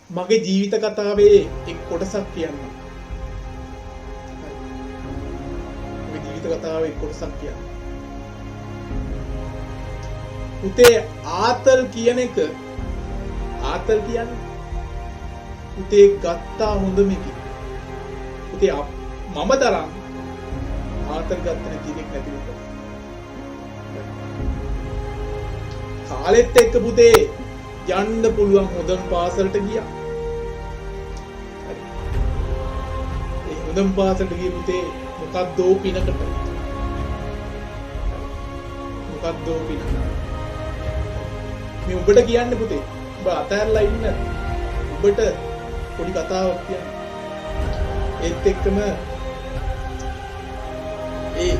මගේ ජීවිත කතාවේ එක් කොටසක් කියන්න. මගේ ජීවිත කතාවේ එක් කොටසක් කියන්න. පුතේ ආතල් කියන එක ආතල් කියන්නේ පුතේ ගත්තා හොඳම එකයි. පුතේ මම තරම් ආතල් ගත්ත නැති එකක් නැති උන්ට. කාලෙත් එක්ක පුතේ යන්න පුළුවන් හොඳම පාසලට ගියා. හරි. ඒ හොඳම පාසලට ගිය පුතේ මොකක්දෝ පිනකට. මොකක්දෝ පිනකට. මේ ඔබට කියන්න පුතේ. ඔබ අතහැරලා ඉන්න. ඔබට පොඩි කතාවක් කියන්න. ඒත් එක්කම ඒ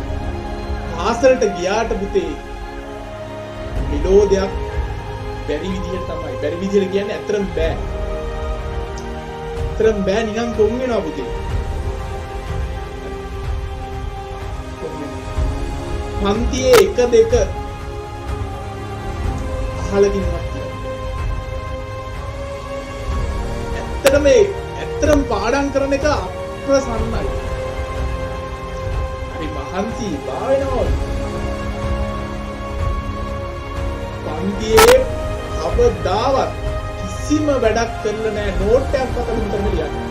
පාසලට ගියාට පුතේ විනෝදයක් බැරි විදිහට තමයි. බැරි විදිහට කියන්නේ ඇත්තටම බෑ. ඇත්තටම බෑ නිකන් කොම් වෙනවා පුතේ. පන්තියේ 1 2 අහලකින්වත් ඇත්තටම පාඩම් කරන එක අප්‍රසන්නයි. හරි මහන්සි බාවෙනවා. පන්තියේ කවදාවත් කිසිම වැඩක් කරලා නැහැ. නෝට් එකක් අතඩුතරම ලියන්නේ.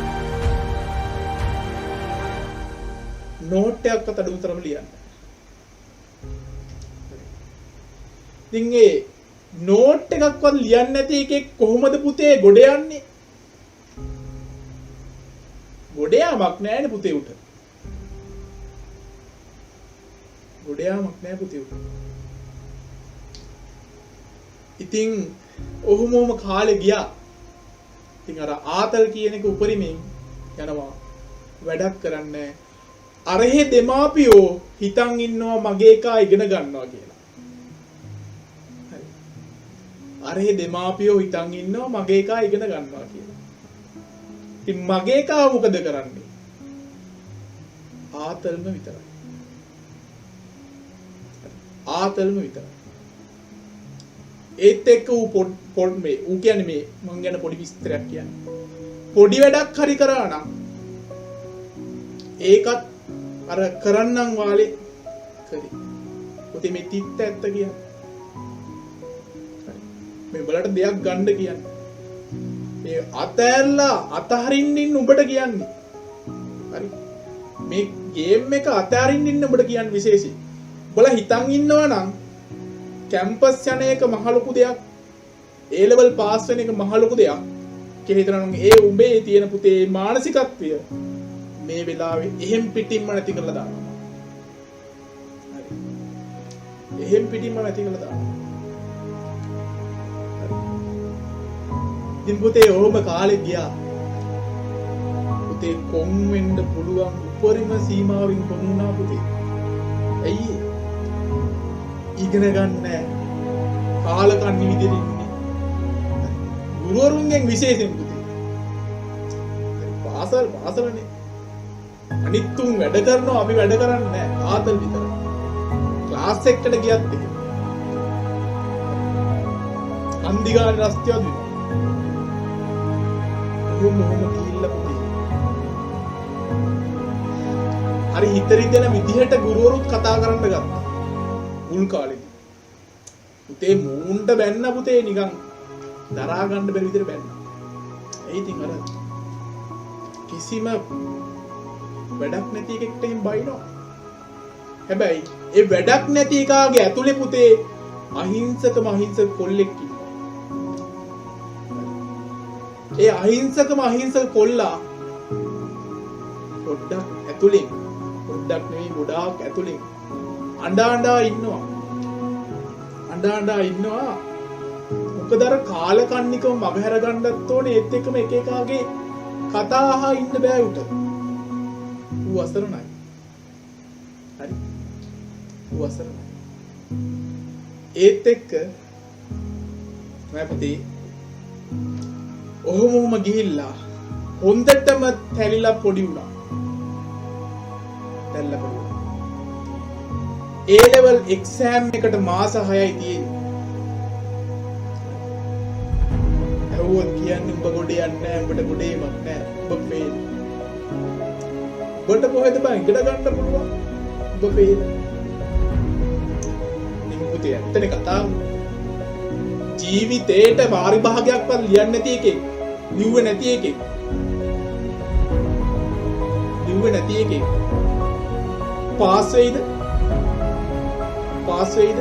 නෝට් එකක් අතඩුතරම ලියන්නේ. ඉතින් ඒ නෝට් එකක්වත් ලියන්නේ නැති එකේ කොහොමද පුතේ ගොඩ යන්නේ? ගොඩ යාමක් නැහැනේ පුතේ උට. ගොඩ යාමක් නැහැ පුතේ උට. ඉතින් ඔහොමම කාලේ ගියා. ඉතින් අර ආතල් කියන එක උපරිමයෙන් යනවා. වැඩක් කරන්නේ අරහේ දෙමාපියෝ හිතන් ඉන්නවා මගේ එකා ඉගෙන ගන්නවා කියලා. හරි. අරහේ දෙමාපියෝ හිතන් ඉන්නවා මගේ එකා ඉගෙන ගන්නවා කියලා. ඉතින් මගේ එකා මොකද කරන්නේ? ආතල්ම විතරයි. ආතල්ම විතරයි. ඒත් එක්ක ඌ කියන්නේ මේ මං ගැන පොඩි විස්තරයක් කියන්නේ. පොඩි වැඩක් හරි කරා නම් ඒකත් අර කරන්නම් වාලේ කරේ. පුතේ මේ තිත්ත ඇත්ත කියන්නේ. හරි. මේ බලට දෙයක් ගන්න කියන්නේ. මේ අතෑරලා අතහරින්න ඉන්න උඹට කියන්නේ. හරි. මේ ගේම් එක අතහරින්න ඉන්න උඹට කියන්නේ විශේෂයි. උඹලා හිතන් ඉන්නවා නම් කැම්පස් යන එක මහ ලොකු දෙයක්. A level පාස් වෙන එක මහ ලොකු දෙයක්. කියලා හිතනවා නම් ඒ උඹේ තියෙන පුතේ මානසිකත්වය මේ වෙලාවේ එහෙම් පිටින්ම නැති කරලා දානවා. හරි. එහෙම් පිටින්ම නැති කරලා දානවා. ඉතින් පුතේ ඔහොම කාලේ ගියා. පුතේ කොම් වෙන්න පුළුවන් උපරිම සීමාවෙන් කොම් වුණා පුතේ. ඇයි? ඉගෙන ගන්න කාලකන්ණි විදිහට ඉන්නේ. ගුරුවරුන්ගෙන් විශේෂයෙන් පුතේ. පාසලනේ. අනිත් තුන් වැඩ කරනවා අපි වැඩ කරන්නේ නැහැ. ආතල් විතරයි. ක්ලාස් එකට ගියත් එක. අන්දිගානේ රස්තියද වෙනවා. මොහොම කිල්ල පුතේ. හරි හිතරි දෙන විදිහට ගුරුවරුත් කතා කරන්න ගත්තා. මුල් කාලේදී. පුතේ මූණට බැන්න පුතේ නිකන් දරා ගන්න බැරි විදිහට බැන්න. ඒ ඉතින් අර කිසිම වැඩක් නැති එකෙක්ට එම් බයිනවා. හැබැයි ඒ වැඩක් නැති එකාගේ ඇතුලේ පුතේ අහිංසක කොල්ලෙක් ඉන්නවා. ඒ අහිංසක කොල්ලා පොඩ්ඩක් ඇතුලෙන් පොඩ්ඩක් නෙවෙයි ගොඩාක් ඇතුලෙන් අඬා ඉන්නවා. මොකද අර කාලකන්නිකව මගහැර ගන්නත් ඕනේ. ඒත් එක්කම එක එකාගේ කතා අහා ඉන්න බෑ උට. ඌ අසරණයි. හරි. ඌ අසරණයි. ඒත් එක්ක මම ඔහොම ගිහිල්ලා හොඳටම තැලිලා පොඩි වුණා. තැල්ලා පොඩි වුණා. A level exam එකට මාස 6යි තියෙන්නේ. ඇහුවොත් කියන්නේ උඹ ගොඩ යන්නේ නැහැ උඹට ගොඩේමක් නැහැ උඹ ෆේල්. උඹට කොහෙද බං ඉගෙන ගන්න පුළුවන් උඹ ෆේල්. නිම්පුතේ ඇත්තනේ කතාව. ජීවිතේට පරිභාගයක්වත් ලියන්නේ නැති එකෙක් ලිව්වේ නැති එකෙක් පාස් වෙයිද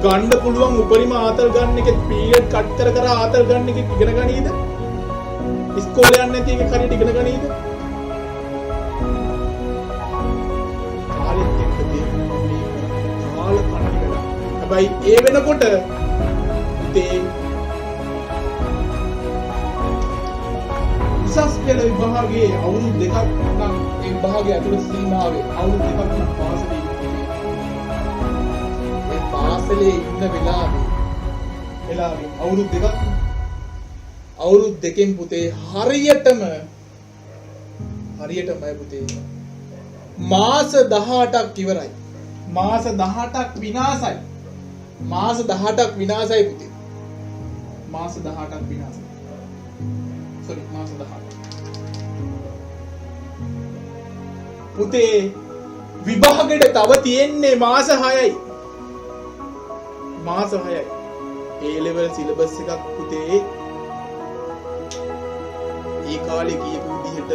ගන්න පුළුවන් උපරිම ආතල් ගන්න එකේ පීරියඩ් කට් කර ආතල් ගන්න එකේ ඉගෙන ගනීද ඉස්කෝලේ යන්නේ නැති එකේ හරියට ඉගෙන ගනීද කාලෙත් එක්ක දෙන්නේ කාල කණ්ඩි වෙලා හැබැයි ඒ වෙනකොට තේ උසස් පෙළ විභාගයේ අවුරුදු දෙකක් නම් ඒ විභාගය ඇතුළත සීමාවේ අවුරුදු දෙකක් නම් පාසලේ ඒ පාසලේ ඉන්න වෙලාවේ අවුරුදු දෙකෙන් පුතේ හරියටම පුතේ මාස 18ක් ඉවරයි. මාස 18ක් විනාසයි. මාස 18ක් විනාසයි පුතේ. මාස 18ක් විනාසයි. sorry මාස 18ක්. පුතේ විභාගෙට තව තියෙන්නේ මාස 6යි. මාස 6යි. A level syllabus එකක් පුතේ ඒ කාලේ කියපු විදිහට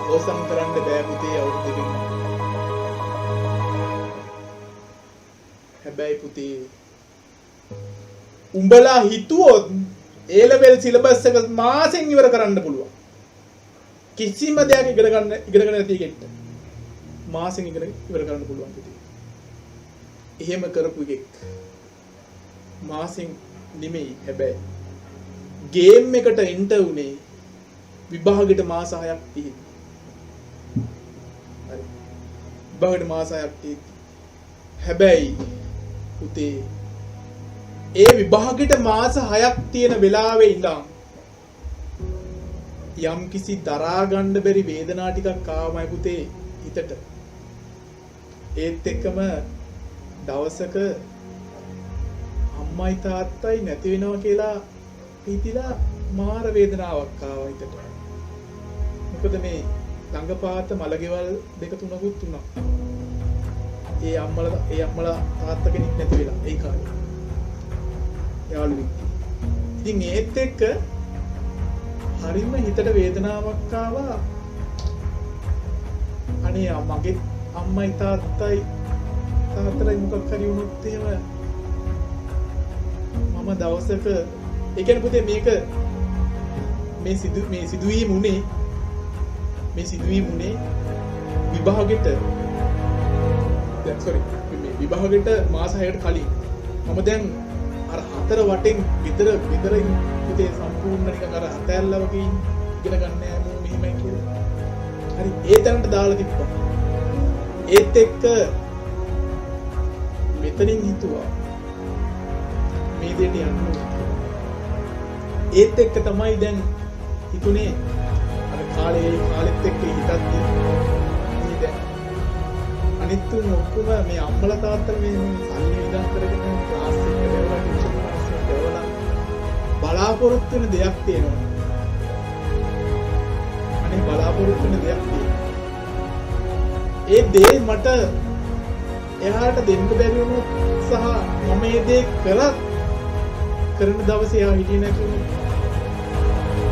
අවසන් කරන්න බෑ පුතේ අවුරුදු දෙකකින්. හැබැයි පුතේ උඹලා හිතුවොත් A level syllabus එක මාසෙන් ඉවර කරන්න පුළුවන්. කිසිම දෙයක් ඉගෙන නැති එකෙක්ට මාසෙන් ඉවර කරන්න පුළුවන් පුතේ. එහෙම කරපු එකෙක් මාසෙන් නෙමෙයි හැබැයි ගේම් එකට එන්ටර් උනේ විභාගෙට මාස 6ක් තියෙද්දි. හරි. විභාගෙට මාස 6ක් තියෙද්දි. හැබැයි පුතේ ඒ විභාගෙට මාස 6ක් තියෙන වෙලාවේ ඉඳන් යම් කිසි දරා ගන්න බැරි වේදනා ටිකක් ආවමයි පුතේ හිතට. ඒත් එක්කම දවසක අම්මයි තාත්තයි නැති වෙනවා කියලා හිතිලා මාර වේදනාවක් ආවා හිතට. මොකද මේ ළඟපාත මලගෙවල් දෙක තුනකුත් තුනක්. ඒ අම්මලා තාත්තා කෙනෙක් නැති වෙලා ඒ කාලේ. යාළුවෙක්. ඉතින් ඒත් එක්ක හරිම හිතට වේදනාවක් ආවා. අනේ මගේ අම්මයි තාත්තයි මොකක් හරි වුණොත් එහෙම මම දවසක ඒ කියන්නේ පුතේ මේක මේ සිදුවීම උනේ විභාගෙට විභාගෙට මාස 6කට කලින් මම දැන් අර හතර වටෙන් විතර පුතේ සම්පූර්ණ නිකන් අර අතැල්ලා වගේ ඉගෙන ගන්න යමු මෙහෙමයි කියලා. හරි ඒ තැනට දාලා තිබ්බා. ඒත් එක්ක මෙතනින් හිතුවා මේ දෙයට යන්න ඕනේ. ඒත් එක්ක තමයි දැන් හිතුනේ අර කාලෙත් එක්ක හිතද්දි මේ දැන් අනිත් තුන් ඔක්කොම මේ අම්මලා තාත්තලා මේ සල්ලි විඳන් කරගෙන ක්ලාස් එකට යවලා ටියුෂන් ක්ලාස් එකට යවලා බලාපොරොත්තු වෙන දෙයක් තියෙනවා. අනේ බලාපොරොත්තු වෙන දෙයක් තියෙනවා. ඒ දේ මට එයාට දෙන්න බැරි වුණොත් සහ මම මේ දේ කරන දවසේ එයා හිටියේ නැති වුණොත්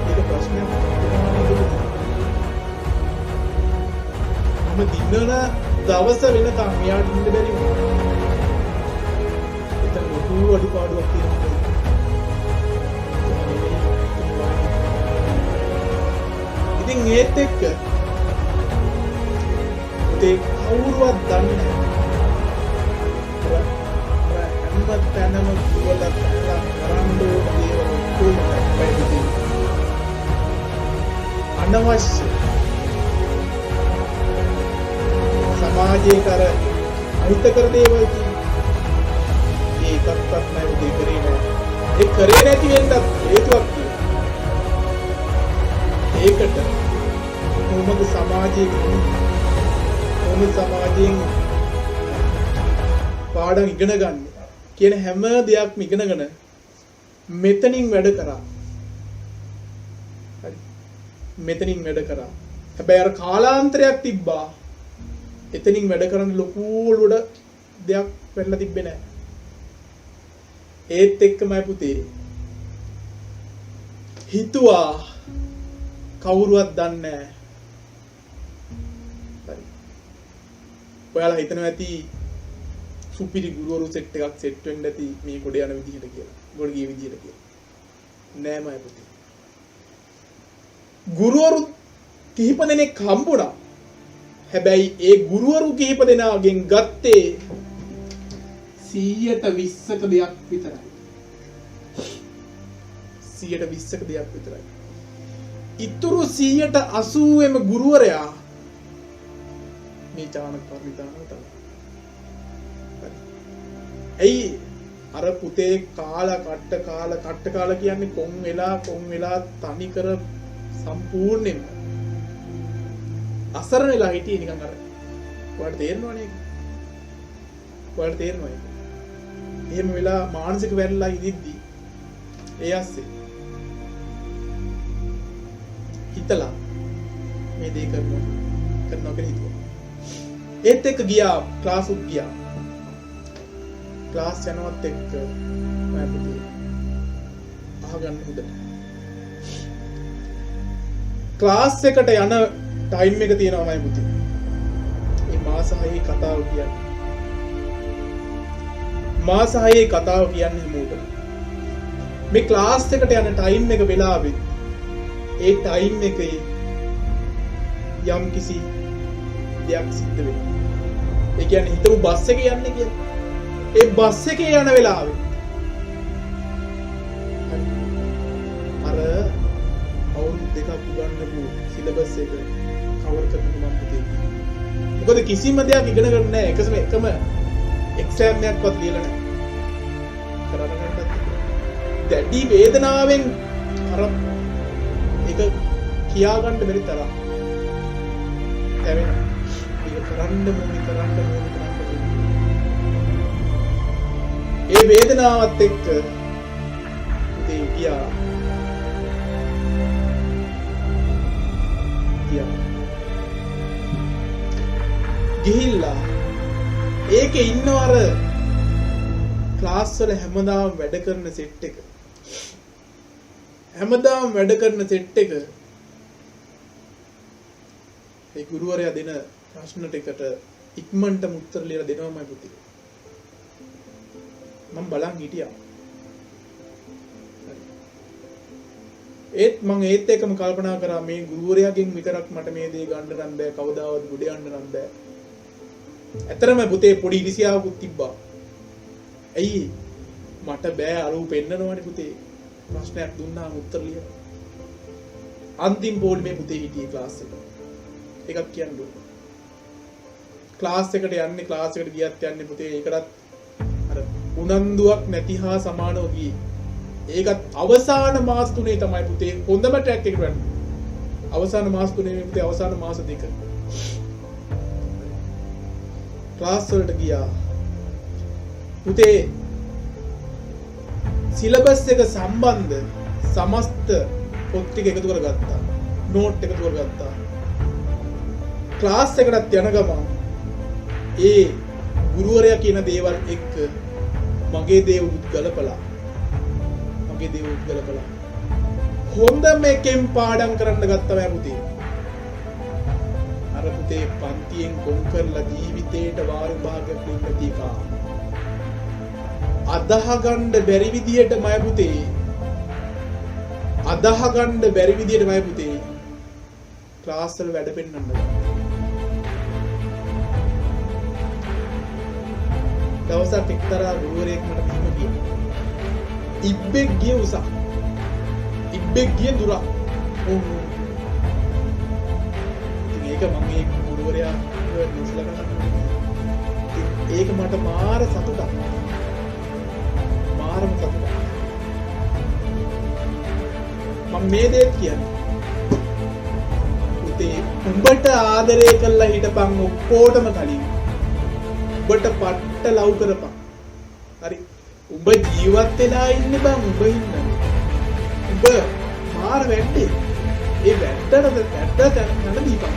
ඒක ප්‍රශ්නයක් මම දිනන දවස වෙනකම් එයාට ඉන්න බැරි වුණා. ඒක ලොකු අඩුපාඩුවක් තියෙනවා. ඉතින් ඒත් එක්ක ඒ කවුරුවත් දන්නේ නැහැ. තැනම දුවලා කරන්ඩෝ දේවල් කොයි අනවශ්‍ය සමාජයේ කර අහිතකර දේවල් ඒකක්වත් නැහැ උදේ කරේ නැහැ. ඒ කරේ නැති වෙන්නත් හේතුවක් තියෙනවා. ඒකට කොහොමද සමාජයෙන් පාඩම් ඉගෙන ගන්න කියන හැම දෙයක්ම ඉගෙනගෙන මෙතනින් වැඩ කරා. හරි. මෙතනින් වැඩ කරා. හැබැයි අර කාලාන්තරයක් තිබ්බා. එතනින් වැඩ කරන්න ලොකු ඔළුවට දෙයක් වෙන්න තිබ්බේ නැහැ. ඒත් එක්කමයි පුතේ හිතුවා කවුරුවත් දන්නේ නැහැ. හරි. ඔයාලා හිතනවා ඇති සුපිරි ගුරුවරු සෙට් එකක් සෙට් වෙන්න ඇති මේ ගොඩ යන විදිහට කියලා. ගොඩ ගිය විදිහට කියලා. නෑමයි පුතේ. ගුරුවරු කිහිප දෙනෙක් හම්බුණා. හැබැයි ඒ ගුරුවරු කිහිප දෙනාගෙන් ගත්තේ 120ක දෙයක් විතරයි. 120ක දෙයක් විතරයි. ඉතුරු 180ෙම ගුරුවරයා මේ චානක පරිදානව තමයි. ඇයි අර පුතේ කාලා කට්ට කාලා කියන්නේ කොන් වෙලා තනි කර සම්පූර්ණයෙන්ම අසරණ වෙලා හිටියේ නිකන් අර. ඔයාලට තේරෙනවනේ ඒක. ඔයාලට තේරෙනවා ඒක. එහෙම වෙලා මානසික වැරලා ඉදිද්දි ඒ ඇස්සේ හිතලා මේ දේ කරනවා කියලා හිතුවා. ඒත් එක්ක ගියා ක්ලාස් උත් ගියා. ක්ලාස් යනවත් එක්ක මම පුතේ අහගන්න හොඳට. ක්ලාස් එකට යන ටයිම් එක තියෙනවා මම පුතේ. මේ මාස 6 කතාව කියන්නේ. මාස 6 කතාව කියන්නේ හැමෝටම. මේ ක්ලාස් එකට යන ටයිම් එක වෙලාවෙත් ඒ ටයිම් එකේ යම් කිසි දෙයක් සිද්ධ වෙනවා. ඒ කියන්නේ හිතමු බස් එකේ යන්නේ කියලා. ඒ බස් එකේ යන වෙලාවේ අර අවුරුදු දෙකක් උගන්වපු සිලබස් එක කවර් කරන්න මම පුතේ. මොකද කිසිම දෙයක් ඉගෙන ගන්න නැහැ. එකම එක්සෑම් එකක්වත් ලියලා නැහැ. කරන්නටත් දැඩි වේදනාවෙන් අර ඒක කියා ගන්න බැරි තරම් දැවෙන. ඒක කරන්න ඕනේ. ඒ වේදනාවත් එක්ක ඉතින් ගියා. ගිහිල්ලා ඒකේ ඉන්නව අර ක්ලාස් වල හැමදාම වැඩ කරන සෙට් එක. ඒ ගුරුවරයා දෙන ප්‍රශ්න ටිකට ඉක්මනටම උත්තර ලියලා දෙනවමයි පුතේ. මම බලන් හිටියා. ඒත් මම ඒත් එකම කල්පනා කරා මේ ගුරුවරයාගෙන් විතරක් මට මේ දේ ගන්න නම් බෑ. කවදාවත් ගුඩ යන්න නම් බෑ. ඇතරම පුතේ පොඩි ඉරිසියාවකුත් තිබ්බා. ඇයි මට බෑ අරූ පෙන්නනවනේ පුතේ. ප්‍රශ්නයක් දුන්නාම උත්තර ලියන්න. අන්තිම පොඩි පුතේ හිටියේ ක්ලාස් එකට. එකක් කියන්න ඕන. ක්ලාස් එකට යන්නේ ක්ලාස් එකට ගියත් යන්නේ පුතේ ඒකටත් අර උනන්දුවක් නැති හා සමානව ගියේ. ඒකත් අවසාන මාස 3 තමයි පුතේ හොඳම ට්‍රැක් එකට යන්නේ. අවසාන මාස 3 පුතේ අවසාන මාස 2. ක්ලාස් වලට ගියා. පුතේ සිලබස් එක සම්බන්ධ සමස්ත පොත් ටික එකතු කරගත්තා. නෝට් එකතු කරගත්තා. ක්ලාස් එකකට යන ගමන් ඒ ගුරුවරයා කියන දේවල් එක්ක මගේ දේවලුත් ගලපලා හොඳම එකෙන් පාඩම් කරන්න ගත්තා මම පුතේ. අර පුතේ පන්තියෙන් කොම් කරලා ජීවිතේට වාරු භාගයක් දෙන්න තියකා. අදහ ගන්න බැරි විදියට මම පුතේ ක්ලාස් වල වැඩ පෙන්නන්න. දවසක් එක්තරා ගුරුවරයෙක් මට මෙහෙම කිව්වා. ඉබ්බෙක් ගිය උසක්. ඉබ්බෙක් ගිය දුරක්. ඕ. ඉතින් ඒක මම ඒ ගුරුවරයා නිස්ලා කරනවා. ඒක මට මාර සතුටක්. මාරම සතුටක්. මම මේ දේත් කියන්නේ. පුතේ උඹට ආදරය කළා හිටපන් ඔක්කොටම කලින්. ඔබට පට්ට ලව් කරපන්. හරි. උඹ ජීවත් වෙලා ඉන්නේ බං උඹ හින්දා. උඹ මාර වැට්ටේ. ඒ වැට්ට යන දීපන්.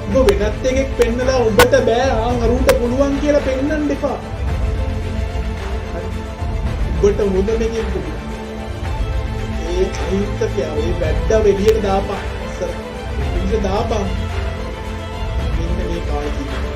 උඹ වෙනත් එකෙක් පෙන්නලා උඹට බෑ අරුන්ට පුළුවන් කියලා පෙන්නන්න එපා. උඹට හොඳ මෙහෙක් පුළුවන්. ඒ අහිංසකයා ඒ වැට්ටව එළියට දාපන්. ඉස්සර. දාපන්. මෙන්න මේ කාලේ